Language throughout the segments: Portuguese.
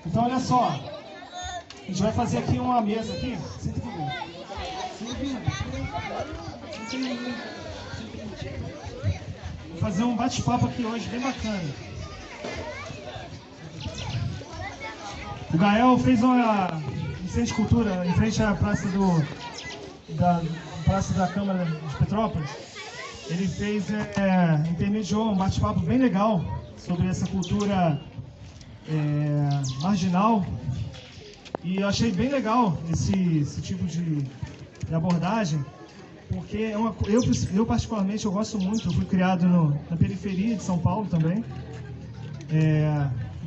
Então, olha só. A gente vai fazer aqui uma mesa aqui. Senta aqui, vou fazer um bate-papo aqui hoje bem bacana. O Gael fez uma centro de cultura em frente à praça da Câmara de Petrópolis. Ele fez, intermediou um bate-papo bem legal sobre essa cultura marginal. E eu achei bem legal esse tipo de abordagem, porque eu particularmente eu gosto muito. Eu fui criado na periferia de São Paulo também.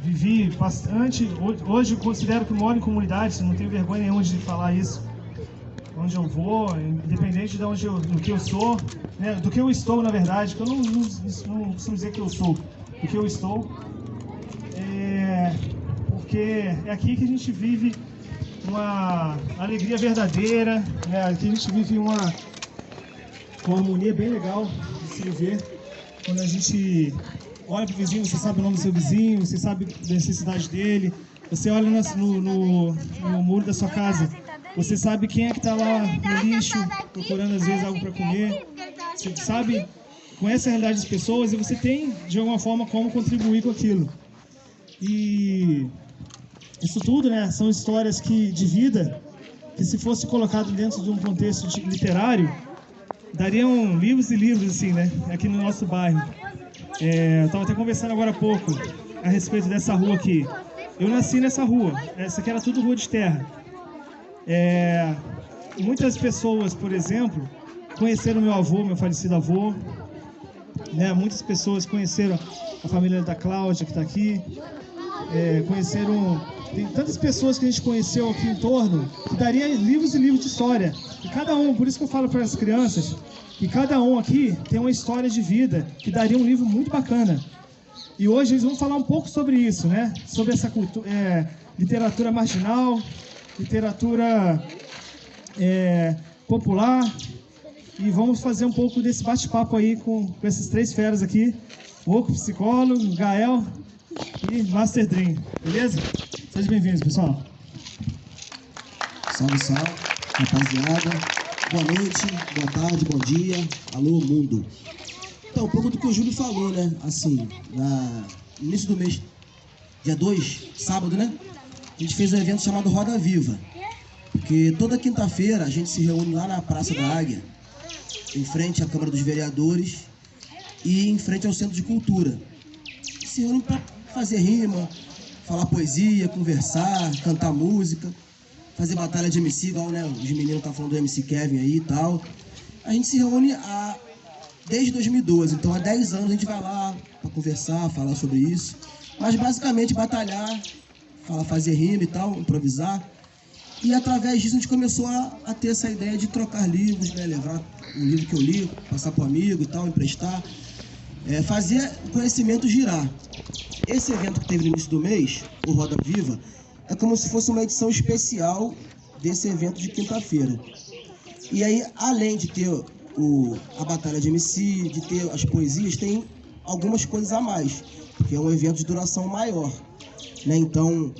Vivi bastante. Hoje eu considero que moro em comunidade, não tenho vergonha nenhuma de falar isso. Onde eu vou, independente do que eu sou, né, do que eu estou, na verdade, que eu não costumo dizer que eu sou, do que eu estou. Porque é aqui que a gente vive uma alegria verdadeira, né? Aqui a gente vive uma harmonia bem legal de se viver. Quando a gente olha para o vizinho, você sabe o nome do seu vizinho, você sabe da necessidade dele, você olha no muro da sua casa, você sabe quem é que está lá no lixo, procurando às vezes algo para comer, você sabe, conhece a realidade das pessoas e você tem, de alguma forma, como contribuir com aquilo. E isso tudo, né, são histórias de vida que, se fosse colocado dentro de um contexto literário, dariam livros e livros, assim, né, aqui no nosso bairro. Eu estava até conversando agora há pouco a respeito dessa rua aqui. Eu nasci nessa rua, essa aqui era tudo rua de terra. Muitas pessoas, por exemplo, conheceram meu avô, meu falecido avô, né? Muitas pessoas conheceram a família da Cláudia, que está aqui. Tem tantas pessoas que a gente conheceu aqui em torno, que daria livros e livros de história. E cada um, por isso que eu falo para as crianças, que cada um aqui tem uma história de vida que daria um livro muito bacana. E hoje eles vão falar um pouco sobre isso, né? Sobre essa literatura marginal, literatura popular. E vamos fazer um pouco desse bate-papo aí com essas três feras aqui. Oco, psicólogo, Gael e Master Dream. Beleza? Sejam bem-vindos, pessoal. Salve, salve, rapaziada. Boa noite, boa tarde, bom dia. Alô, mundo. Então, um pouco do que o Júlio falou, né? Assim, no início do mês, dia 2, sábado, né? A gente fez um evento chamado Roda Viva. Porque toda quinta-feira a gente se reúne lá na Praça da Águia, em frente à Câmara dos Vereadores e em frente ao Centro de Cultura. Se reúne para fazer rima, falar poesia, conversar, cantar música, fazer batalha de MC, igual, né, os meninos estão falando do MC Kevin aí e tal. A gente se reúne desde 2012, então há 10 anos a gente vai lá para conversar, falar sobre isso. Mas basicamente batalhar, fazer rima e tal, improvisar. E através disso a gente começou a ter essa ideia de trocar livros, né, levar um livro que eu li, passar para o amigo e tal, emprestar. Fazer o conhecimento girar. Esse evento que teve no início do mês, o Roda Viva, é como se fosse uma edição especial desse evento de quinta-feira. E aí, além de ter a batalha de MC, de ter as poesias, tem algumas coisas a mais, porque é um evento de duração maior, né? Então,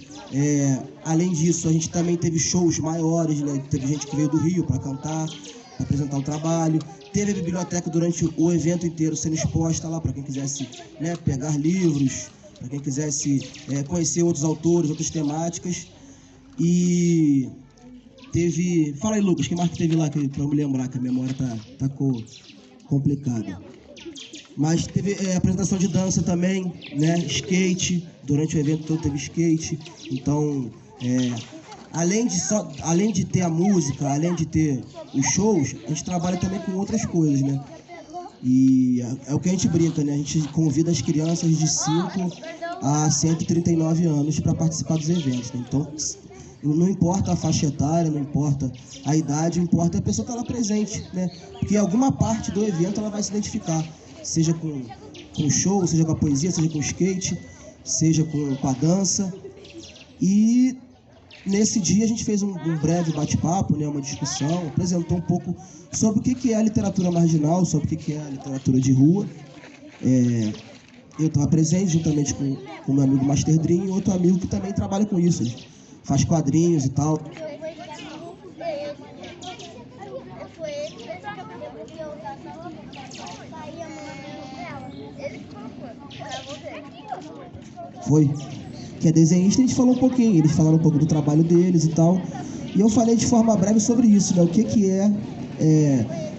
além disso, a gente também teve shows maiores, né? Teve gente que veio do Rio para cantar, para apresentar o trabalho. Teve a biblioteca durante o evento inteiro sendo exposta lá para quem quisesse, né, pegar livros, para quem quisesse conhecer outros autores, outras temáticas. E teve... Fala aí, Lucas, que mais que teve lá, para eu me lembrar, que a memória tá complicada. Mas teve apresentação de dança também, né? Skate, durante o evento todo teve skate. Então, além de ter a música, além de ter os shows, a gente trabalha também com outras coisas, né? E é o que a gente brinca, né? A gente convida as crianças de 5 a 139 anos para participar dos eventos, né? Então, não importa a faixa etária, não importa a idade, importa a pessoa estar lá presente, né? Porque em alguma parte do evento ela vai se identificar, seja com o show, seja com a poesia, seja com o skate, seja com a dança. E nesse dia a gente fez um breve bate-papo, né, uma discussão, apresentou um pouco sobre o que é a literatura marginal, sobre o que é a literatura de rua. eu estava presente juntamente com o meu amigo Master Dream e outro amigo que também trabalha com isso, ele faz quadrinhos e tal. Foi. Que é desenhista, a gente falou um pouquinho, eles falaram um pouco do trabalho deles e tal. E eu falei de forma breve sobre isso, né? O que é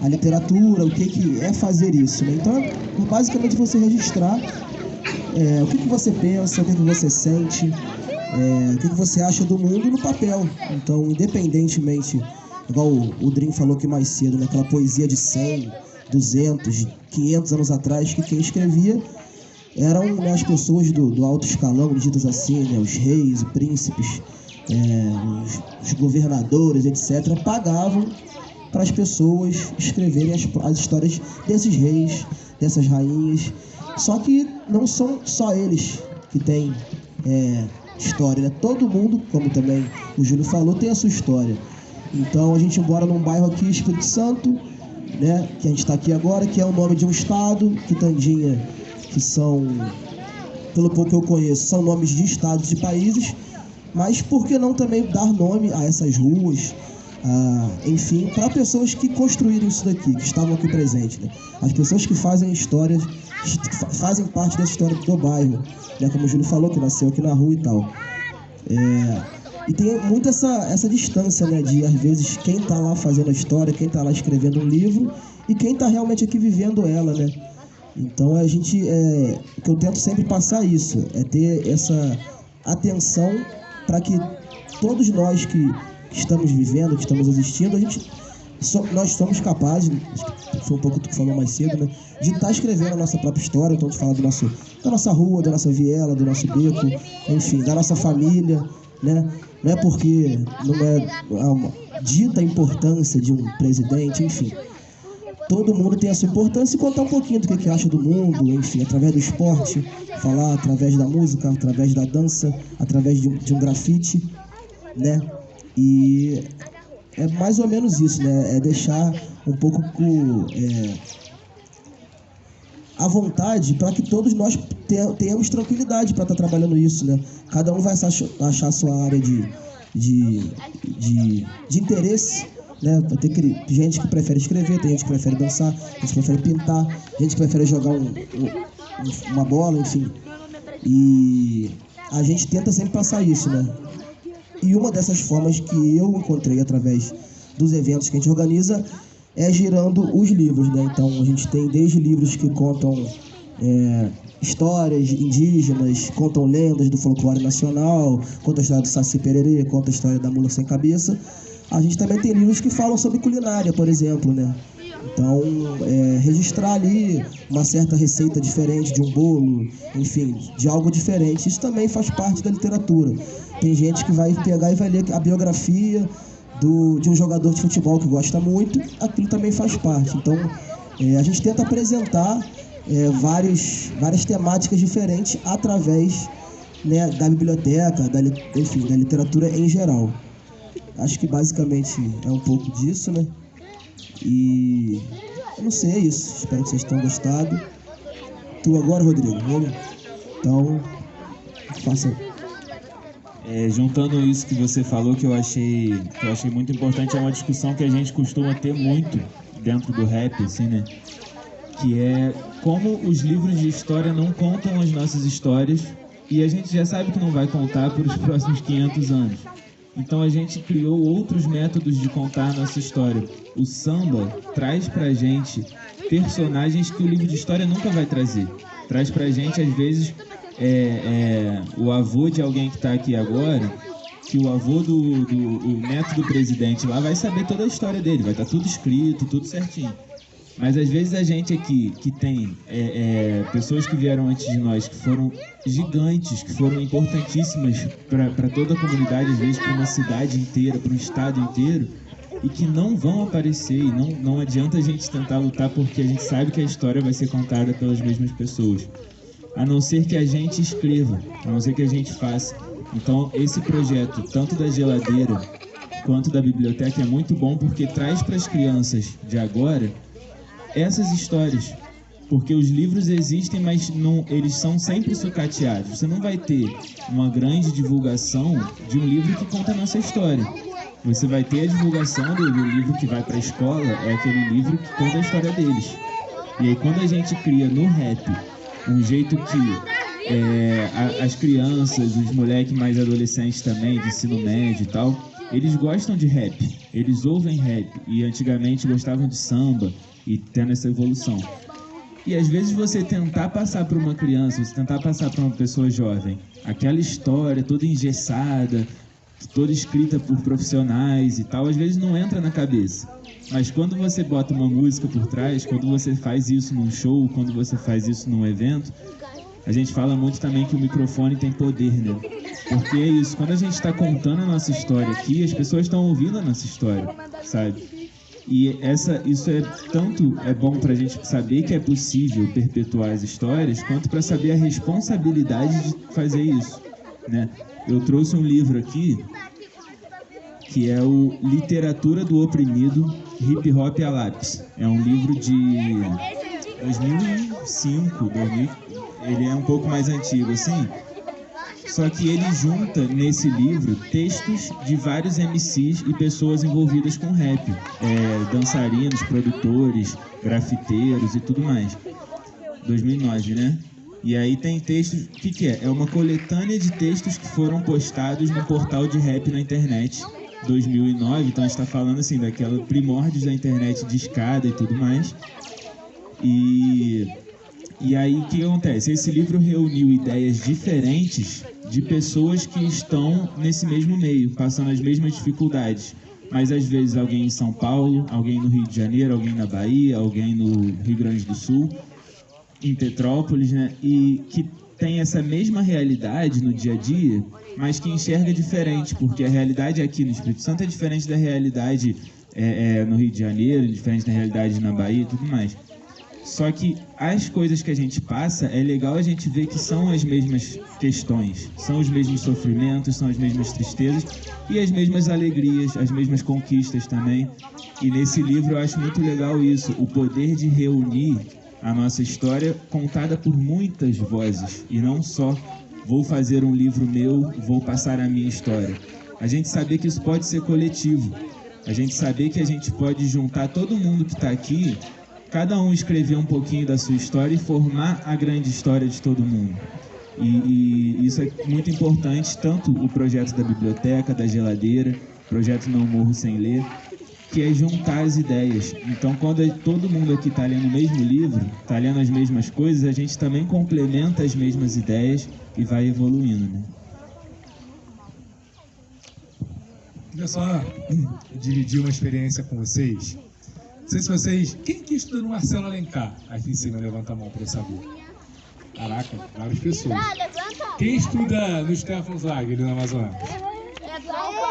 a literatura, o que é fazer isso, né? Então, basicamente você registrar o que você pensa, o que você sente, o que você acha do mundo no papel. Então, independentemente, igual o Dream falou aqui mais cedo, né? Aquela poesia de 100, 200, 500 anos atrás, que quem escrevia eram, né, as pessoas do alto escalão, ditas assim, né? Os reis, os príncipes, os governadores, etc., pagavam para as pessoas escreverem as histórias desses reis, dessas rainhas. Só que não são só eles que têm história, né? Todo mundo, como também o Júlio falou, tem a sua história. Então a gente mora num bairro aqui, Espírito Santo, né? Que a gente está aqui agora, que é o nome de um estado, Quitandinha, que são, pelo pouco que eu conheço, são nomes de estados e países. Mas por que não também dar nome a essas ruas, enfim, para pessoas que construíram isso daqui, que estavam aqui presentes, né? As pessoas que fazem histórias, fazem parte dessa história do bairro, né? Como o Júlio falou, que nasceu aqui na rua e tal. E tem muito essa distância, né? De, às vezes, quem está lá fazendo a história, quem está lá escrevendo um livro e quem está realmente aqui vivendo ela, né? Então, o que eu tento sempre passar isso, é ter essa atenção para que todos nós que estamos vivendo, que estamos existindo, nós somos capazes, foi um pouco do que falou mais cedo, né, de estar escrevendo a nossa própria história. Então a gente fala da nossa rua, da nossa viela, do nosso beco, enfim, da nossa família, né? Não é porque não é dita a importância de um presidente, enfim. Todo mundo tem a sua importância e contar um pouquinho do que acha do mundo, enfim, através do esporte, falar através da música, através da dança, através de um grafite, né? E é mais ou menos isso, né? É deixar um pouco à vontade para que todos nós tenhamos tranquilidade para estar trabalhando isso, né? Cada um vai achar a sua área de interesse, né? Vai ter gente que prefere escrever, tem gente que prefere dançar, gente que prefere pintar, gente que prefere jogar uma bola, enfim. E a gente tenta sempre passar isso, né? E uma dessas formas que eu encontrei através dos eventos que a gente organiza é girando os livros, né? Então a gente tem desde livros que contam histórias indígenas, contam lendas do folclore nacional, conta a história do Saci Pererê, conta a história da mula sem cabeça. A gente também tem livros que falam sobre culinária, por exemplo, né? Então, registrar ali uma certa receita diferente de um bolo, enfim, de algo diferente, isso também faz parte da literatura. Tem gente que vai pegar e vai ler a biografia de um jogador de futebol que gosta muito, aquilo também faz parte. Então, a gente tenta apresentar várias temáticas diferentes através, né, da biblioteca, enfim, da literatura em geral. Acho que basicamente é um pouco disso, né? E eu não sei, é isso. Espero que vocês tenham gostado. Tu agora, Rodrigo, né? Então, faça. Juntando isso que você falou, que eu achei muito importante, é uma discussão que a gente costuma ter muito dentro do rap, assim, né? Que é como os livros de história não contam as nossas histórias e a gente já sabe que não vai contar por os próximos 500 anos. Então a gente criou outros métodos de contar a nossa história. O samba traz pra gente personagens que o livro de história nunca vai trazer. Traz pra gente, às vezes, o avô de alguém que está aqui agora, que o avô o neto do presidente lá vai saber toda a história dele, vai estar tudo escrito, tudo certinho. Mas às vezes a gente aqui, que tem pessoas que vieram antes de nós, que foram gigantes, que foram importantíssimas para toda a comunidade, às vezes para uma cidade inteira, para um estado inteiro, e que não vão aparecer, e não adianta a gente tentar lutar, porque a gente sabe que a história vai ser contada pelas mesmas pessoas. A não ser que a gente escreva, a não ser que a gente faça. Então esse projeto, tanto da geladeira quanto da biblioteca, é muito bom porque traz para as crianças de agora essas histórias. Porque os livros existem, mas não, eles são sempre sucateados. Você não vai ter uma grande divulgação de um livro que conta a nossa história. Você vai ter a divulgação do livro que vai para a escola, é aquele livro que conta a história deles. E aí quando a gente cria no rap um jeito que as crianças, os moleques mais adolescentes também, de ensino médio e tal, eles gostam de rap, eles ouvem rap, e antigamente gostavam de samba, e tendo essa evolução. E às vezes você tentar passar para uma criança, você tentar passar para uma pessoa jovem, aquela história toda engessada, toda escrita por profissionais e tal, às vezes não entra na cabeça. Mas quando você bota uma música por trás, quando você faz isso num show, quando você faz isso num evento, a gente fala muito também que o microfone tem poder, né? Porque é isso, quando a gente está contando a nossa história aqui, as pessoas estão ouvindo a nossa história, sabe? E isso é bom para a gente saber que é possível perpetuar as histórias, quanto para saber a responsabilidade de fazer isso, né? Eu trouxe um livro aqui, que é o Literatura do Oprimido, Hip Hop a Lápis. É um livro de 2005, ele é um pouco mais antigo, assim. Só que ele junta nesse livro textos de vários MCs e pessoas envolvidas com rap. Dançarinos, produtores, grafiteiros e tudo mais. 2009, né? E aí tem textos... O que é? É uma coletânea de textos que foram postados no portal de rap na internet. 2009, então a gente está falando assim, daquela primórdios da internet de escada e tudo mais. E aí o que acontece? Esse livro reuniu ideias diferentes de pessoas que estão nesse mesmo meio, passando as mesmas dificuldades. Mas às vezes alguém em São Paulo, alguém no Rio de Janeiro, alguém na Bahia, alguém no Rio Grande do Sul, em Petrópolis, né? E que tem essa mesma realidade no dia a dia, mas que enxerga diferente, porque a realidade aqui no Espírito Santo é diferente da realidade no Rio de Janeiro, diferente da realidade na Bahia e tudo mais. Só que as coisas que a gente passa, é legal a gente ver que são as mesmas questões, são os mesmos sofrimentos, são as mesmas tristezas e as mesmas alegrias, as mesmas conquistas também. E nesse livro eu acho muito legal isso, o poder de reunir a nossa história contada por muitas vozes e não só vou fazer um livro meu, vou passar a minha história. A gente saber que isso pode ser coletivo, a gente saber que a gente pode juntar todo mundo que está aqui, cada um escrever um pouquinho da sua história e formar a grande história de todo mundo. E isso é muito importante, tanto o projeto da biblioteca, da geladeira, o projeto Não Morro Sem Ler, que é juntar as ideias. Então, quando todo mundo aqui está lendo o mesmo livro, está lendo as mesmas coisas, a gente também complementa as mesmas ideias e vai evoluindo, né? Queria só dividir uma experiência com vocês. Não sei se vocês... Quem que estuda no Marcelo Alencar? Aqui em cima, levanta a mão para eu saber. Caraca, várias pessoas. Quem estuda no Stefan Zweig, ali no Amazonas?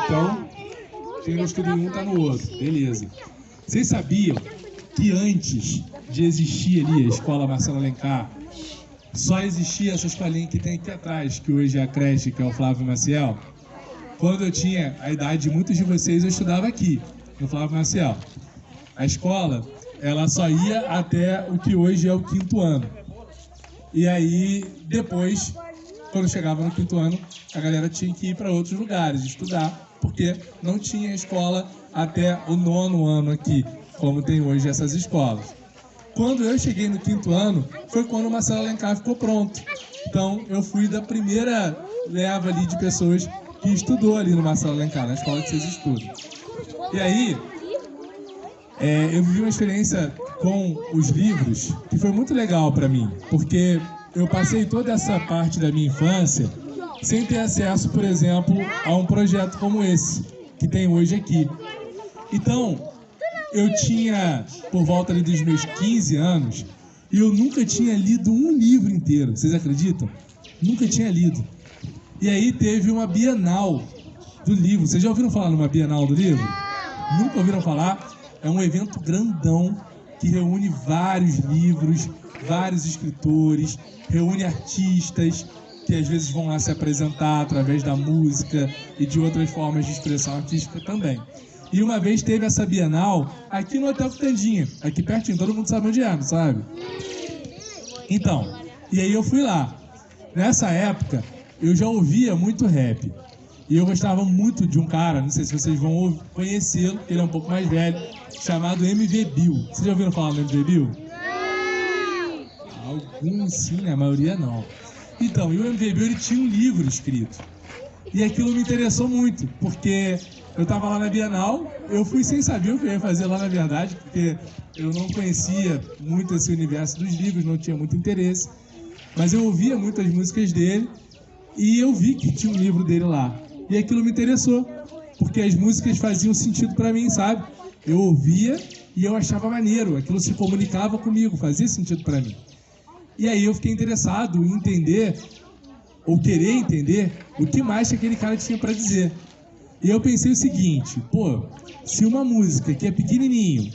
Então, quem não estuda em um, tá no outro. Beleza. Vocês sabiam que antes de existir ali a Escola Marcelo Alencar, só existia essa escolinha que tem aqui atrás, que hoje é a creche, que é o Flávio Maciel? Quando eu tinha a idade de muitos de vocês, eu estudava aqui, no Flávio Maciel. A escola, ela só ia até o que hoje é o 5º ano. E aí, depois, quando chegava no 5º ano, a galera tinha que ir para outros lugares estudar, porque não tinha escola até o 9º ano aqui, como tem hoje essas escolas. Quando eu cheguei no 5º ano, foi quando o Marcelo Alencar ficou pronto. Então, eu fui da primeira leva ali de pessoas que estudou ali no Marcelo Alencar, na escola que vocês estudam. E aí, eu vivi uma experiência com os livros que foi muito legal para mim, porque eu passei toda essa parte da minha infância sem ter acesso, por exemplo, a um projeto como esse, que tem hoje aqui. Então, eu tinha, por volta ali dos meus 15 anos, e eu nunca tinha lido um livro inteiro, vocês acreditam? Nunca tinha lido. E aí teve uma Bienal do livro. Vocês já ouviram falar numa Bienal do livro? Nunca ouviram falar? É um evento grandão que reúne vários livros, vários escritores, reúne artistas que às vezes vão lá se apresentar através da música e de outras formas de expressão artística também. E uma vez teve essa Bienal aqui no Hotel Quitandinha, aqui pertinho, todo mundo sabe onde é, não sabe? Então, e aí eu fui lá. Nessa época, eu já ouvia muito rap. E eu gostava muito de um cara, não sei se vocês vão conhecê-lo, ele é um pouco mais velho, chamado MV Bill. Vocês já ouviram falar do MV Bill? Alguns sim, a maioria não. Então, e o MV Bill, ele tinha um livro escrito. E aquilo me interessou muito, porque eu estava lá na Bienal, eu fui sem saber o que eu ia fazer lá na verdade, porque eu não conhecia muito esse universo dos livros, não tinha muito interesse. Mas eu ouvia muitas músicas dele e eu vi que tinha um livro dele lá. E aquilo me interessou, porque as músicas faziam sentido para mim, sabe? Eu ouvia e eu achava maneiro, aquilo se comunicava comigo, fazia sentido para mim. E aí eu fiquei interessado em entender, ou querer entender, o que mais que aquele cara tinha para dizer. E eu pensei o seguinte, pô, se uma música que é pequenininho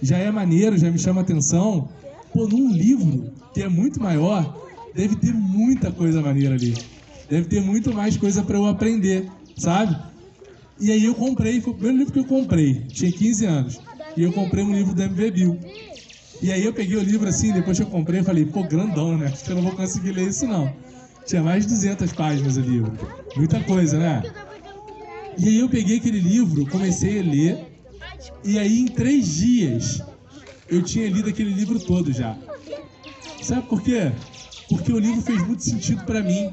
já é maneiro, já me chama atenção, pô, num livro que é muito maior, deve ter muita coisa maneira ali. Deve ter muito mais coisa para eu aprender, sabe? E aí eu comprei, foi o primeiro livro que eu comprei, tinha 15 anos. E eu comprei um livro do MV Bill. E aí eu peguei o livro assim, depois que eu comprei, eu falei, pô, grandão, né? Acho que eu não vou conseguir ler isso não. Tinha mais de 200 páginas o livro. Muita coisa, né? E aí eu peguei aquele livro, comecei a ler, e aí em 3 dias eu tinha lido aquele livro todo já. Sabe por quê? Porque o livro fez muito sentido para mim.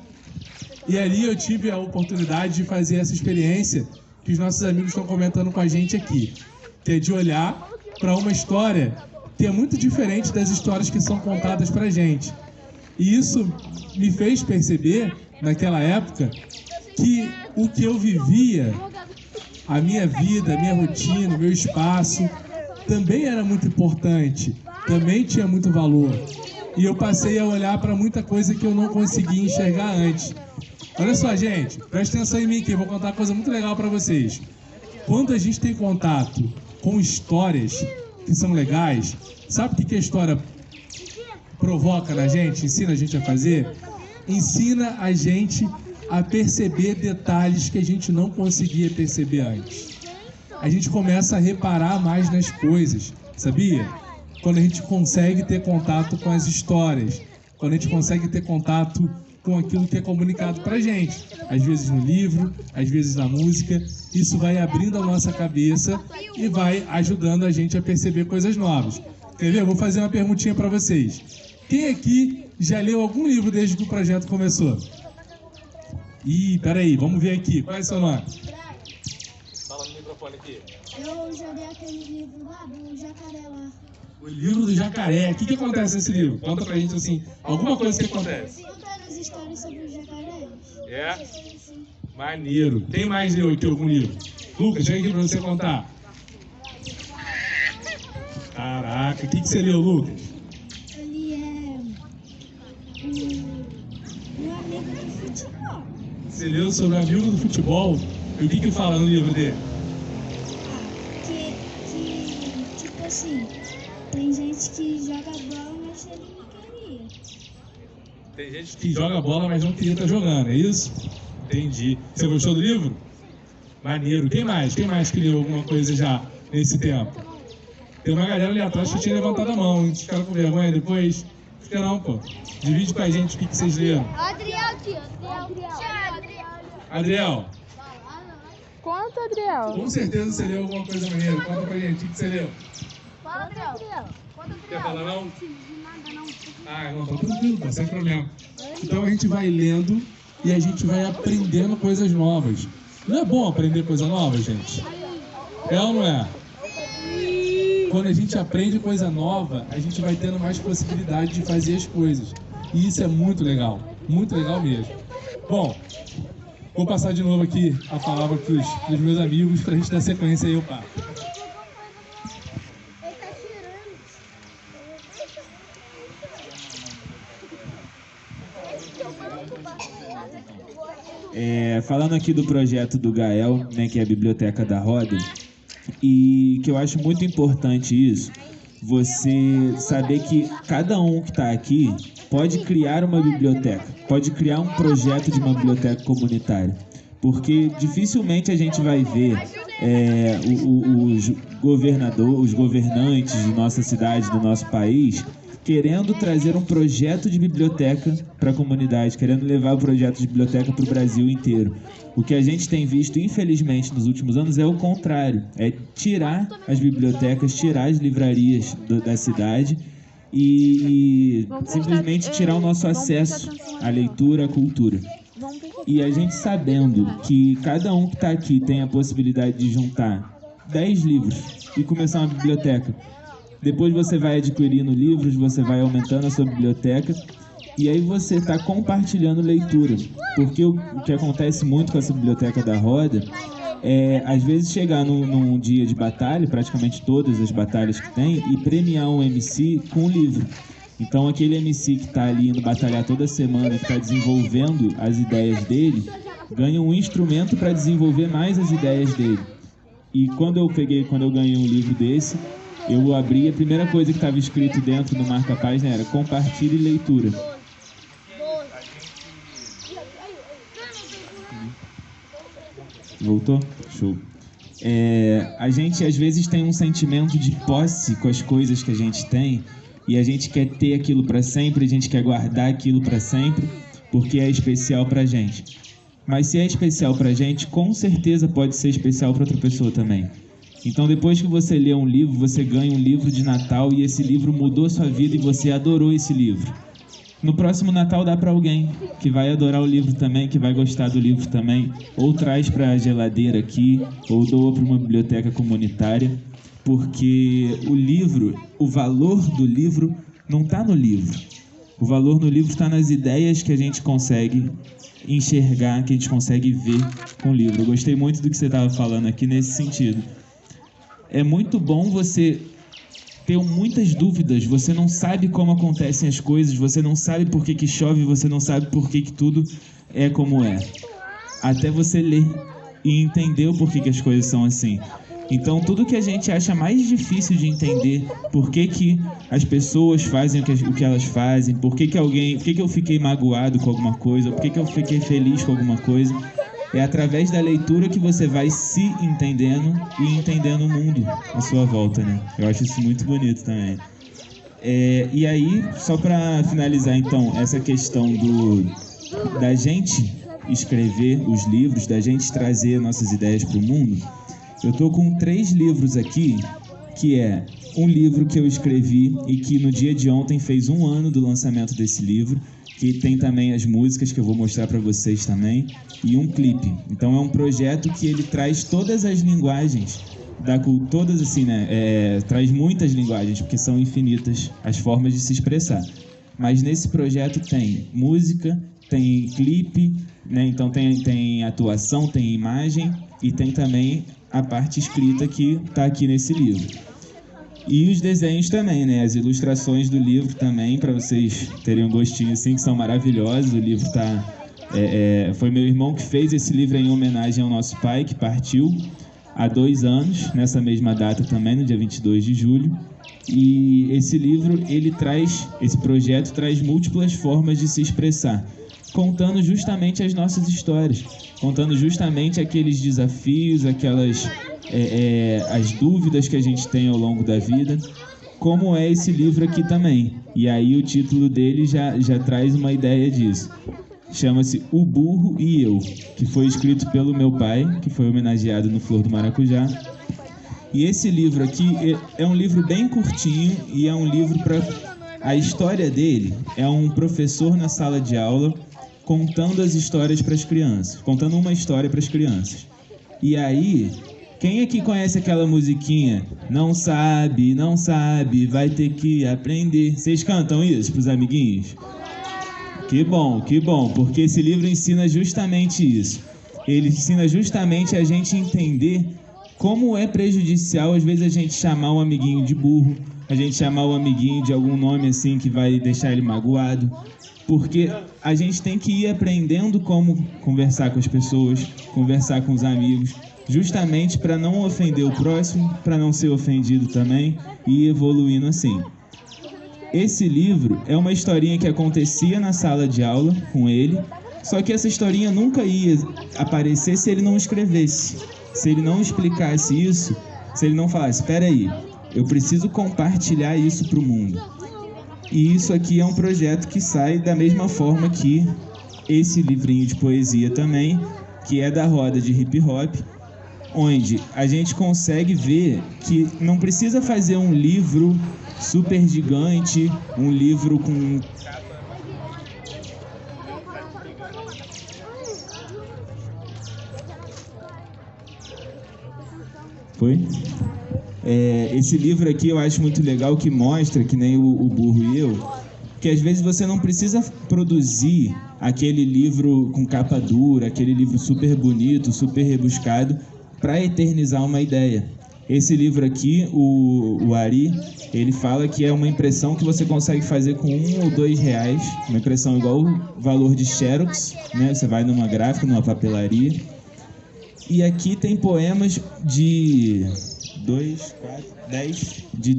E ali eu tive a oportunidade de fazer essa experiência que os nossos amigos estão comentando com a gente aqui, que é de olhar para uma história que é muito diferente das histórias que são contadas pra gente. E isso me fez perceber, naquela época, que o que eu vivia, a minha vida, a minha rotina, o meu espaço, também era muito importante, também tinha muito valor. E eu passei a olhar para muita coisa que eu não conseguia enxergar antes. Olha só, gente, presta atenção em mim aqui, eu vou contar uma coisa muito legal para vocês. Quando a gente tem contato com histórias que são legais, sabe o que a história provoca na gente, ensina a gente a fazer? Ensina a gente a perceber detalhes que a gente não conseguia perceber antes. A gente começa a reparar mais nas coisas, sabia? Quando a gente consegue ter contato com as histórias, quando a gente consegue ter contato com aquilo que é comunicado pra gente, às vezes no livro, às vezes na música, isso vai abrindo a nossa cabeça e vai ajudando a gente a perceber coisas novas. Quer ver? Eu vou fazer uma perguntinha para vocês. Quem aqui já leu algum livro desde que o projeto começou? Ih, peraí, vamos ver aqui. Qual é o seu nome? Fala no microfone aqui. Eu já li aquele livro lá do Jacaré lá. O livro do Jacaré. O que acontece nesse livro? Conta pra gente assim, alguma coisa que acontece. Contaram as histórias sobre os jacarés. É? Maneiro. Tem mais leu aqui algum livro? Lucas, chega aqui pra você contar. Caraca, o que você leu, Lucas? Ele é um amigo do futebol. Você leu sobre o amigo do futebol? E o que fala no livro dele? Tipo assim, tem gente que joga bola, mas ele não queria. Tem gente que joga bola, mas não queria estar jogando, é isso? Entendi. Você gostou do livro? Maneiro. Quem mais? Quem mais que leu alguma coisa já nesse tempo? Tem uma galera ali atrás que tinha levantado a mão. Vocês ficaram com vergonha depois? Fica não, pô. Divide com a gente o que vocês leram. Adriel. Adriel. Conta, Adriel. Com certeza você leu alguma coisa maneira. Conta pra gente o que você leu. Fala, Adriel. Quer falar não? Ah, não, tá tranquilo, tá sem problema. Então a gente vai lendo e a gente vai aprendendo coisas novas. Não é bom aprender coisa nova, gente? É ou não é? Quando a gente aprende coisa nova, a gente vai tendo mais possibilidade de fazer as coisas. E isso é muito legal mesmo. Bom, vou passar de novo aqui a palavra pros meus amigos pra gente dar sequência aí ao papo. Falando aqui do projeto do Gael, né, que é a Biblioteca da Roda, e que eu acho muito importante isso, você saber que cada um que está aqui pode criar uma biblioteca, pode criar um projeto de uma biblioteca comunitária, porque dificilmente a gente vai ver os governantes de nossa cidade, do nosso país, querendo trazer um projeto de biblioteca para a comunidade, querendo levar o projeto de biblioteca para o Brasil inteiro. O que a gente tem visto, infelizmente, nos últimos anos é o contrário, é tirar as bibliotecas, tirar as livrarias da cidade e simplesmente tirar o nosso acesso à leitura, à cultura. E a gente sabendo que cada um que está aqui tem a possibilidade de juntar 10 livros e começar uma biblioteca. Depois você vai adquirindo livros, você vai aumentando a sua biblioteca e aí você está compartilhando leitura. Porque o que acontece muito com essa biblioteca da Roda é, às vezes, chegar num dia de batalha, praticamente todas as batalhas que tem, e premiar um MC com um livro. Então, aquele MC que está ali indo batalhar toda semana, que está desenvolvendo as ideias dele, ganha um instrumento para desenvolver mais as ideias dele. E quando eu ganhei um livro desse, eu abri, a primeira coisa que estava escrito dentro do marca-página era compartilhe leitura. Voltou? Show. A gente às vezes tem um sentimento de posse com as coisas que a gente tem e a gente quer ter aquilo para sempre, a gente quer guardar aquilo para sempre porque é especial pra gente. Mas se é especial pra gente, com certeza pode ser especial para outra pessoa também. Então, depois que você lê um livro, você ganha um livro de Natal e esse livro mudou sua vida e você adorou esse livro. No próximo Natal dá para alguém que vai adorar o livro também, que vai gostar do livro também, ou traz para a geladeira aqui, ou doa para uma biblioteca comunitária, porque o livro, o valor do livro não está no livro. O valor no livro está nas ideias que a gente consegue enxergar, que a gente consegue ver com o livro. Eu gostei muito do que você estava falando aqui nesse sentido. É muito bom você ter muitas dúvidas, você não sabe como acontecem as coisas, você não sabe por que chove, você não sabe por que tudo é como é. Até você ler e entender o porquê que as coisas são assim. Então, tudo que a gente acha mais difícil de entender, por que as pessoas fazem o que elas fazem, por que eu fiquei magoado com alguma coisa, por que eu fiquei feliz com alguma coisa, é através da leitura que você vai se entendendo e entendendo o mundo à sua volta, né? Eu acho isso muito bonito também. E aí, só para finalizar, então, essa questão da gente escrever os livros, da gente trazer nossas ideias para o mundo, eu estou com 3 livros aqui, que é um livro que eu escrevi e que no dia de ontem fez 1 ano do lançamento desse livro, que tem também as músicas que eu vou mostrar para vocês também, e um clipe. Então é um projeto que ele traz todas as linguagens, todas assim, né? Traz muitas linguagens, porque são infinitas as formas de se expressar. Mas nesse projeto tem música, tem clipe, né? Então tem atuação, tem imagem e tem também a parte escrita que está aqui nesse livro. E os desenhos também, né? As ilustrações do livro também, para vocês terem um gostinho assim, que são maravilhosos. O livro foi meu irmão que fez esse livro em homenagem ao nosso pai, que partiu há 2 anos, nessa mesma data também, no dia 22 de julho. E esse livro, esse projeto traz múltiplas formas de se expressar, contando justamente as nossas histórias, contando justamente aqueles desafios, as dúvidas que a gente tem ao longo da vida, como é esse livro aqui também. E aí o título dele já traz uma ideia disso. Chama-se O Burro e Eu, que foi escrito pelo meu pai, que foi homenageado no Flor do Maracujá. E esse livro aqui é um livro bem curtinho e é um livro para... A história dele é um professor na sala de aula contando as histórias para as crianças, contando uma história para as crianças. E aí, quem aqui conhece aquela musiquinha? Não sabe, vai ter que aprender. Vocês cantam isso para os amiguinhos? Que bom, porque esse livro ensina justamente isso. Ele ensina justamente a gente entender como é prejudicial, às vezes, a gente chamar um amiguinho de burro, a gente chamar o amiguinho de algum nome assim que vai deixar ele magoado, porque a gente tem que ir aprendendo como conversar com as pessoas, conversar com os amigos, justamente para não ofender o próximo, para não ser ofendido também e ir evoluindo assim. Esse livro é uma historinha que acontecia na sala de aula com ele, só que essa historinha nunca ia aparecer se ele não escrevesse, se ele não explicasse isso, se ele não falasse, espera aí, eu preciso compartilhar isso para o mundo. E isso aqui é um projeto que sai da mesma forma que esse livrinho de poesia também, que é da roda de hip hop, onde a gente consegue ver que não precisa fazer um livro super gigante, um livro com... Foi? Esse livro aqui eu acho muito legal, que mostra, que nem o Burro e eu, que às vezes você não precisa produzir aquele livro com capa dura, aquele livro super bonito, super rebuscado, para eternizar uma ideia. Esse livro aqui, o Ari, ele fala que é uma impressão que você consegue fazer com R$1 ou R$2, uma impressão igual o valor de Xerox, né? Você vai numa gráfica, numa papelaria. E aqui tem poemas de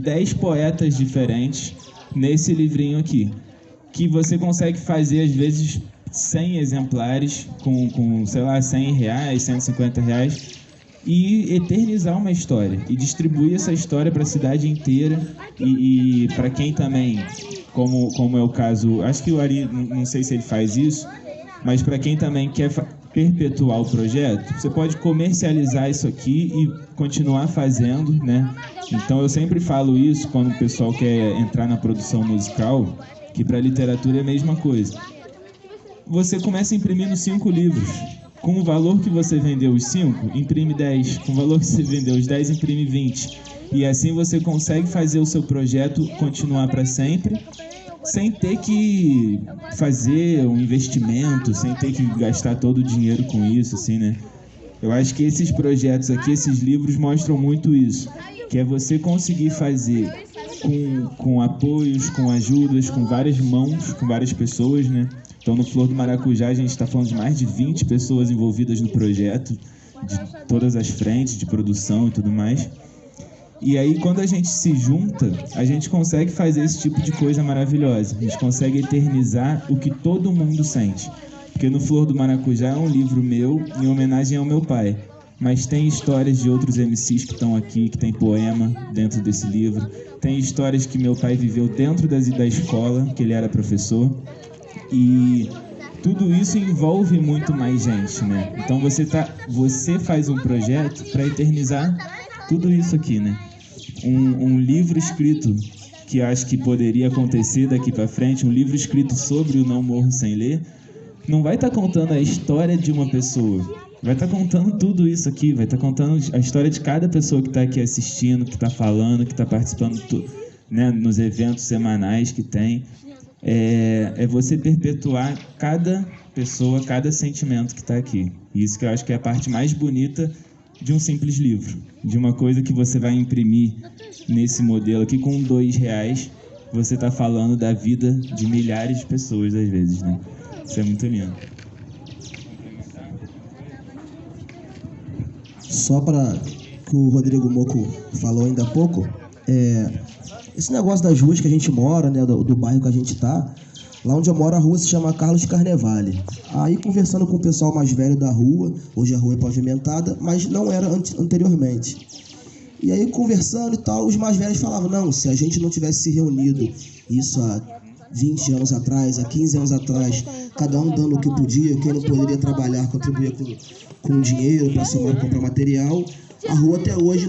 10 poetas diferentes nesse livrinho aqui, que você consegue fazer às vezes 100 exemplares com sei lá, R$100, R$150, e eternizar uma história e distribuir essa história para a cidade inteira e para quem também, como é o caso, acho que o Ari, não sei se ele faz isso, mas para quem também quer perpetuar o projeto, você pode comercializar isso aqui e continuar fazendo, né? Então eu sempre falo isso quando o pessoal quer entrar na produção musical, que para a literatura é a mesma coisa. Você começa imprimindo 5 livros. Com o valor que você vendeu os 5, imprime 10. Com o valor que você vendeu os 10, imprime 20. E assim você consegue fazer o seu projeto continuar para sempre, sem ter que fazer um investimento, sem ter que gastar todo o dinheiro com isso, assim, né? Eu acho que esses projetos aqui, esses livros mostram muito isso, que é você conseguir fazer com apoios, com ajudas, com várias mãos, com várias pessoas, né? Então, no Flor do Maracujá, a gente está falando de mais de 20 pessoas envolvidas no projeto, de todas as frentes, de produção e tudo mais. E aí, quando a gente se junta, a gente consegue fazer esse tipo de coisa maravilhosa. A gente consegue eternizar o que todo mundo sente. Porque no Flor do Maracujá é um livro meu em homenagem ao meu pai. Mas tem histórias de outros MCs que estão aqui, que tem poema dentro desse livro. Tem histórias que meu pai viveu dentro da escola, que ele era professor. E tudo isso envolve muito mais gente, né? Então você faz um projeto para eternizar tudo isso aqui, né? Um livro escrito, que acho que poderia acontecer daqui para frente, um livro escrito sobre o Não Morro Sem Ler, não vai estar contando a história de uma pessoa, vai estar contando tudo isso aqui, vai estar contando a história de cada pessoa que está aqui assistindo, que está falando, que está participando, né, nos eventos semanais que tem. É você perpetuar cada pessoa, cada sentimento que está aqui. Isso que eu acho que é a parte mais bonita de um simples livro, de uma coisa que você vai imprimir nesse modelo aqui com R$2, você está falando da vida de milhares de pessoas às vezes, né? Isso é muito lindo. Só para que o Rodrigo Moco falou ainda há pouco, esse negócio das ruas que a gente mora, né, do bairro que a gente tá, lá onde eu moro a rua se chama Carlos Carnevale. Aí conversando com o pessoal mais velho da rua, hoje a rua é pavimentada, mas não era anteriormente. E aí conversando e tal, os mais velhos falavam, não, se a gente não tivesse se reunido, isso há 20 anos atrás, há 15 anos atrás, cada um dando o que podia, quem não poderia trabalhar, contribuía com dinheiro para comprar material, a rua até hoje